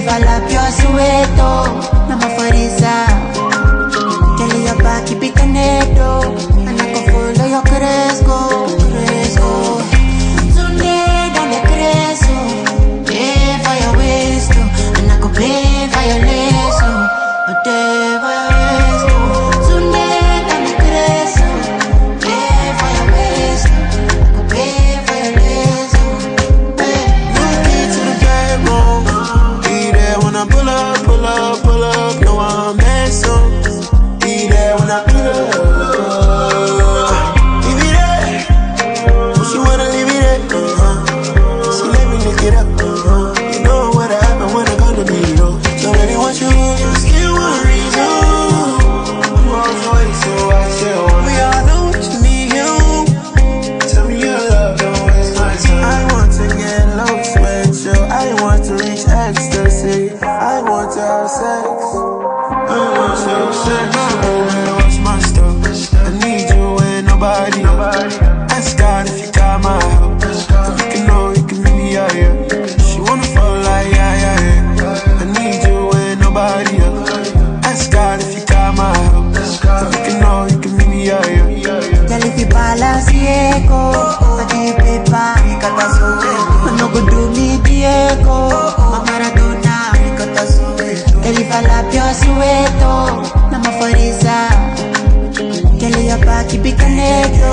fala pior sueto, na mafariza. Que le ya pa' que picaneto, anaco full yo crezco, crezco. Sunday dale crezo, te falla esto, anaco pe falla leso, te falla esto. Sunday dale crezo, te falla esto, anaco pe falla leso. Look into the bedroom, be there when I pull up, pull up, pull up. No, I'm messing. Be there when I pull up. Leave it there. She wanna leave it there. She let me lick it up. You know what happened when I gonna be low. Don't really want you. Still want reason. You always wait, so I still want. We all know what you need. You tell me your love, don't waste my time. I want to get lost with you. I want to reach ecstasy. I want to have sex. I want to have sex. Watch my stuff. I need you and nobody. Ask God if you got my help. You can know you can meet me out here. She wanna fall like yeah. I need you and nobody else. Ask God if you got my help. You can know you can meet me out here. Girl, if you balance ciego, pati pepa, ikata suwe. Mano go do me Diego, ma Maradona, ikata suwe. Girl, if I lap your sueto, na mafariza. Girl, ya pa' que picaneto.